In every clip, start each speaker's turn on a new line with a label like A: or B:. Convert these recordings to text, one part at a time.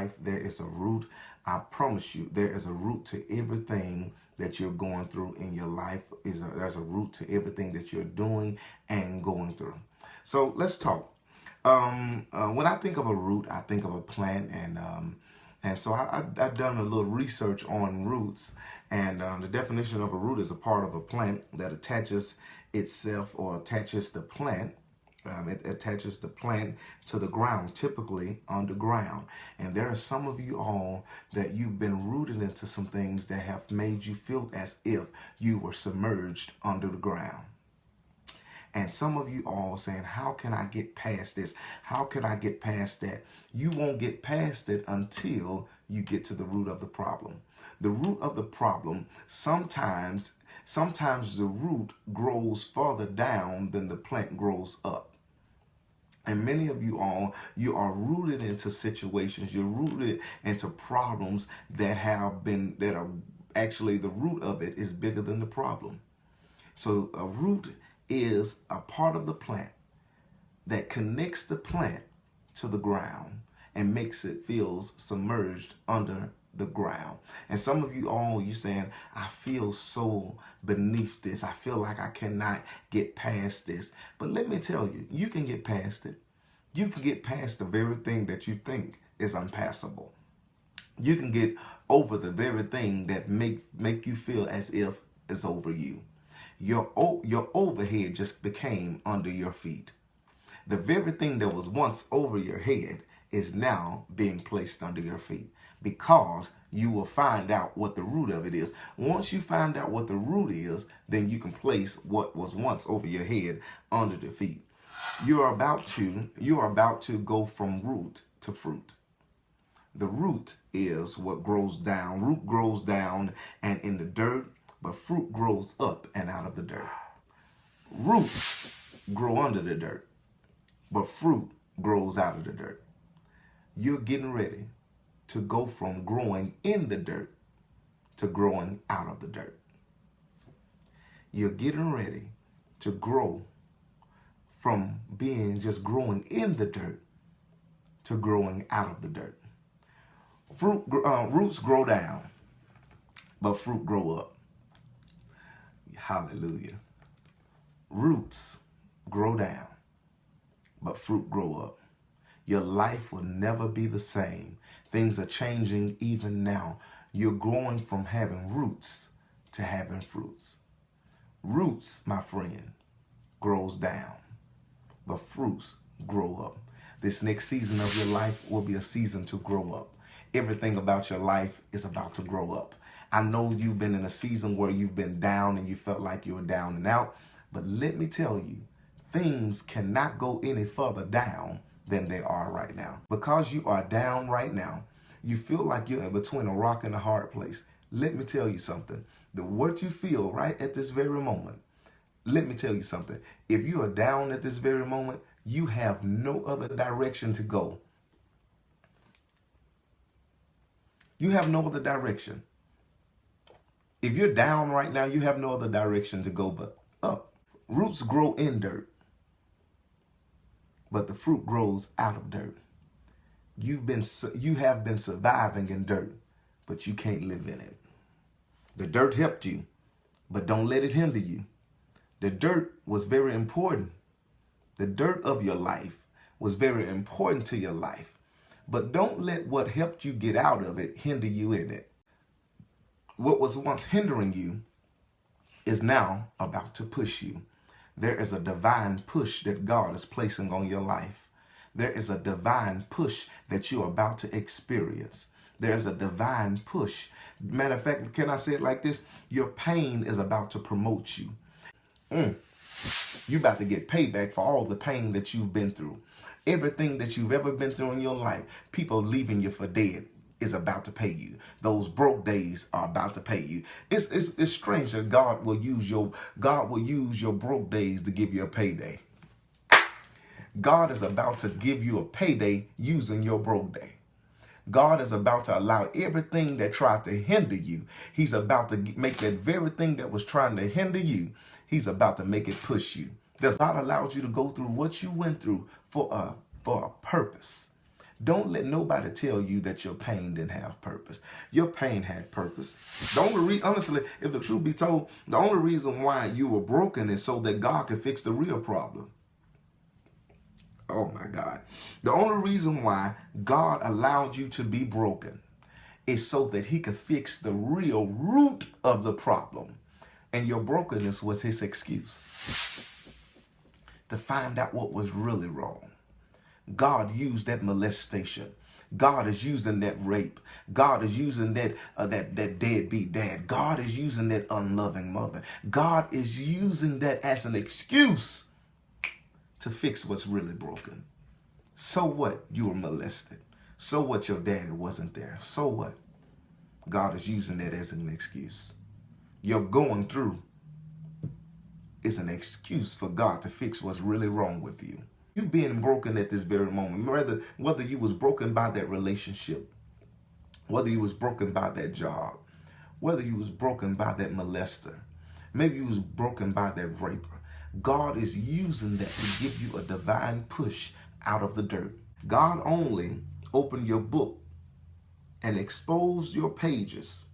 A: life, there is a root. I promise you, there is a root to everything that you're going through in your life. There's a root to everything that you're doing and going through. So let's talk. When I think of a root, I think of a plant, and so I've done a little research on roots, and the definition of a root is a part of a plant that attaches itself or attaches the plant. It attaches the plant to the ground, typically underground. And there are some of you all that you've been rooted into some things that have made you feel as if you were submerged under the ground. And some of you all saying, how can I get past this? How can I get past that? You won't get past it until you get to the root of the problem. The root of the problem, sometimes the root grows farther down than the plant grows up. And many of you all, you are rooted into situations, you're rooted into problems that are actually, the root of it is bigger than the problem. So a root is a part of the plant that connects the plant to the ground and makes it feel submerged under the ground. And some of you all, you're saying, I feel so beneath this. I feel like I cannot get past this. But let me tell you, you can get past it. You can get past the very thing that you think is unpassable. You can get over the very thing that make you feel as if it's over you. Your overhead just became under your feet. The very thing that was once over your head is now being placed under your feet, because you will find out what the root of it is. Once you find out what the root is, then you can place what was once over your head under the feet. You are about to go from root to fruit. The root is what grows down. Root grows down and in the dirt, but fruit grows up and out of the dirt. Roots grow under the dirt, but fruit grows out of the dirt. You're getting ready to go from growing in the dirt to growing out of the dirt. You're getting ready to grow from being just growing in the dirt to growing out of the dirt. Roots grow down, but fruit grow up. Hallelujah. Roots grow down, but fruit grow up. Your life will never be the same. Things are changing even now. You're going from having roots to having fruits. Roots, my friend, grows down, but fruits grow up. This next season of your life will be a season to grow up. Everything about your life is about to grow up. I know you've been in a season where you've been down and you felt like you were down and out, but let me tell you, things cannot go any further down than they are right now. Because you are down right now, you feel like you're in between a rock and a hard place. Let me tell you something. What you feel right at this very moment, let me tell you something. If you are down at this very moment, you have no other direction to go. You have no other direction. If you're down right now, you have no other direction to go but up. Roots grow in dirt, but the fruit grows out of dirt. You have been surviving in dirt, but you can't live in it. The dirt helped you, but don't let it hinder you. The dirt was very important. The dirt of your life was very important to your life, but don't let what helped you get out of it hinder you in it. What was once hindering you is now about to push you. There is a divine push that God is placing on your life. There is a divine push that you're about to experience. There's a divine push. Matter of fact, can I say it like this? Your pain is about to promote you. You're about to get payback for all the pain that you've been through. Everything that you've ever been through in your life, people leaving you for dead, is about to pay you. Those broke days are about to pay you. It's strange that God will use your broke days to give you a payday. God is about to give you a payday using your broke day. God is about to allow everything that tried to hinder you. He's about to make that very thing that was trying to hinder you. He's about to make it push you. God allows you to go through what you went through for a purpose. Don't let nobody tell you that your pain didn't have purpose. Your pain had purpose. The only honestly, if the truth be told, the only reason why you were broken is so that God could fix the real problem. Oh my God. The only reason why God allowed you to be broken is so that he could fix the real root of the problem. And your brokenness was his excuse to find out what was really wrong. God used that molestation. God is using that rape. God is using that deadbeat dad. God is using that unloving mother. God is using that as an excuse to fix what's really broken. So what? You were molested. So what? Your daddy wasn't there. So what? God is using that as an excuse. Your going through is an excuse for God to fix what's really wrong with you. You being broken at this very moment, whether you was broken by that relationship, whether you was broken by that job, whether you was broken by that molester, maybe you was broken by that raper, God is using that to give you a divine push out of the dirt. God only opened your book and exposed your pages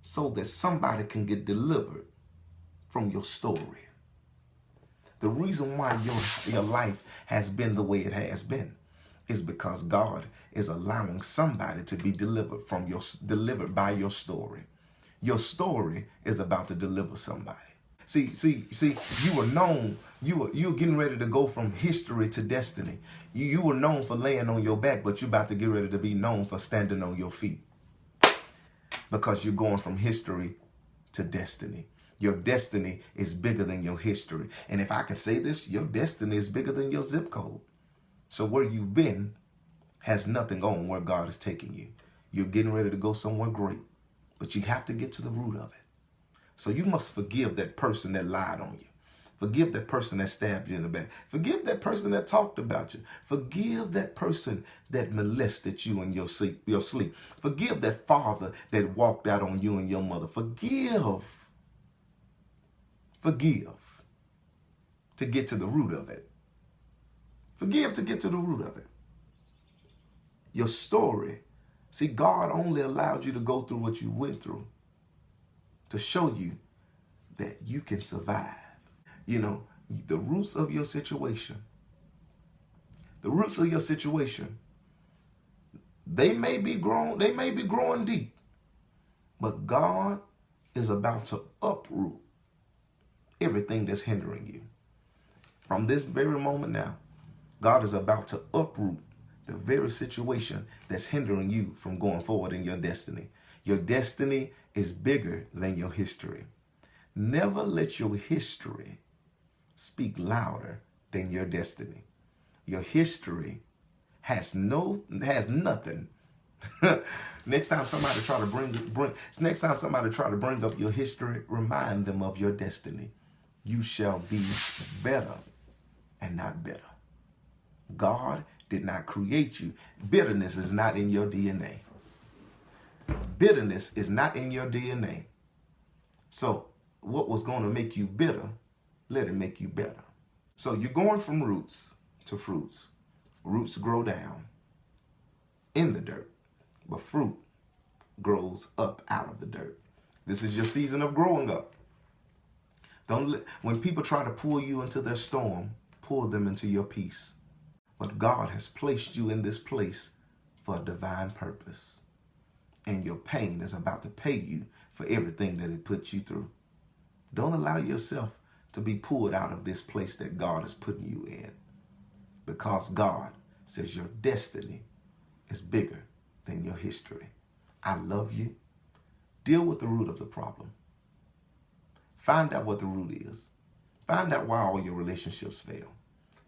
A: so that somebody can get delivered from your story. The reason why your life has been the way it has been is because God is allowing somebody to be delivered by your story. Your story is about to deliver somebody. See, you were known, you were getting ready to go from history to destiny. You were known for laying on your back, but you're about to get ready to be known for standing on your feet. Because you're going from history to destiny. Your destiny is bigger than your history. And if I can say this, your destiny is bigger than your zip code. So where you've been has nothing on where God is taking you. You're getting ready to go somewhere great, but you have to get to the root of it. So you must forgive that person that lied on you. Forgive that person that stabbed you in the back. Forgive that person that talked about you. Forgive that person that molested you in your sleep. Forgive that father that walked out on you and your mother. Forgive to get to the root of it. Forgive to get to the root of it. Your story. See, God only allowed you to go through what you went through to show you that you can survive. You know, the roots of your situation, they may be growing deep, but God is about to uproot everything that's hindering you. From this very moment now, God is about to uproot the very situation that's hindering you from going forward in your destiny. Your destiny is bigger than your history. Never let your history speak louder than your destiny. Your history has nothing. Next time somebody try to bring up your history, remind them of your destiny. You shall be better and not better. God did not create you. Bitterness is not in your DNA. Bitterness is not in your DNA. So what was going to make you bitter, let it make you better. So you're going from roots to fruits. Roots grow down in the dirt, but fruit grows up out of the dirt. This is your season of growing up. When people try to pull you into their storm, pull them into your peace. But God has placed you in this place for a divine purpose. And your pain is about to pay you for everything that it put you through. Don't allow yourself to be pulled out of this place that God is putting you in. Because God says your destiny is bigger than your history. I love you. Deal with the root of the problem. Find out what the root is. Find out why all your relationships fail.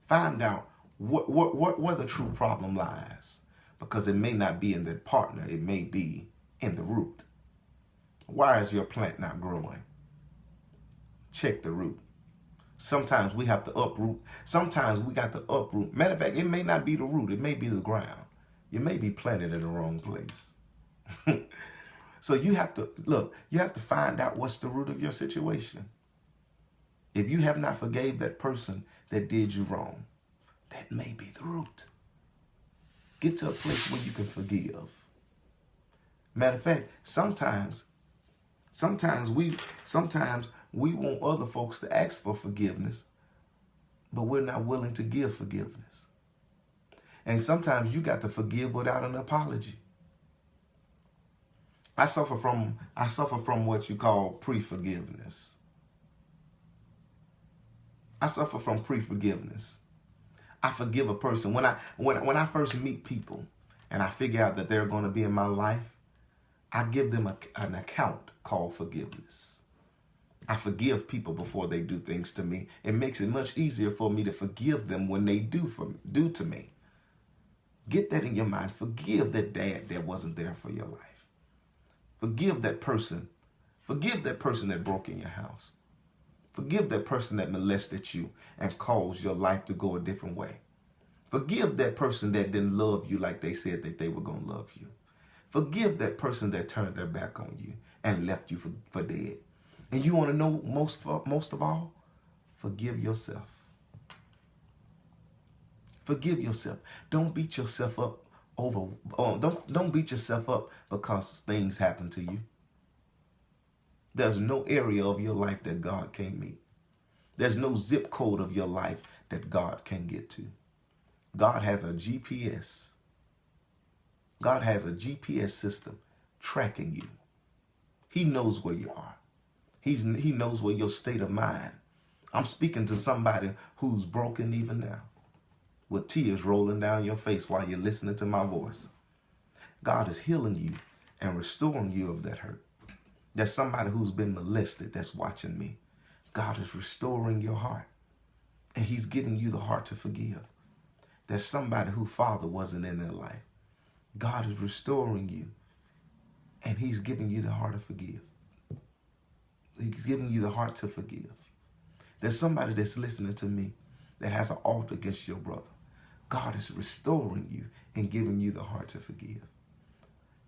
A: Find out where the true problem lies. Because it may not be in the partner. It may be in the root. Why is your plant not growing? Check the root. Sometimes we have to uproot. Sometimes we got to uproot. Matter of fact, it may not be the root. It may be the ground. You may be planted in the wrong place. So you have to find out what's the root of your situation. If you have not forgave that person that did you wrong, that may be the root. Get to a place where you can forgive. Matter of fact, sometimes we want other folks to ask for forgiveness, but we're not willing to give forgiveness. And sometimes you got to forgive without an apology. I suffer from what you call pre-forgiveness. I suffer from pre-forgiveness. I forgive a person when I first meet people and I figure out that they're going to be in my life. I give them an account called forgiveness. I forgive people before they do things to me. It makes it much easier for me to forgive them when they do to me. Get that in your mind. Forgive that dad that wasn't there for your life. Forgive that person. Forgive that person that broke in your house. Forgive that person that molested you and caused your life to go a different way. Forgive that person that didn't love you like they said that they were going to love you. Forgive that person that turned their back on you and left you for dead. And you want to know most of all? Forgive yourself. Forgive yourself. Don't beat yourself up don't beat yourself up because things happen to you. There's no area of your life that God can't meet. There's no zip code of your life that God can get to. God has a GPS. God has a GPS system tracking you. He knows where you are. He knows where your state of mind. I'm speaking to somebody who's broken even now, with tears rolling down your face while you're listening to my voice. God is healing you and restoring you of that hurt. There's somebody who's been molested that's watching me. God is restoring your heart, and he's giving you the heart to forgive. There's somebody whose father wasn't in their life. God is restoring you, and he's giving you the heart to forgive. He's giving you the heart to forgive. There's somebody that's listening to me that has an alt against your brother. God is restoring you and giving you the heart to forgive.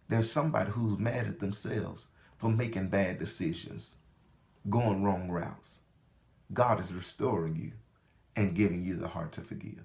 A: There's somebody who's mad at themselves for making bad decisions, going wrong routes. God is restoring you and giving you the heart to forgive.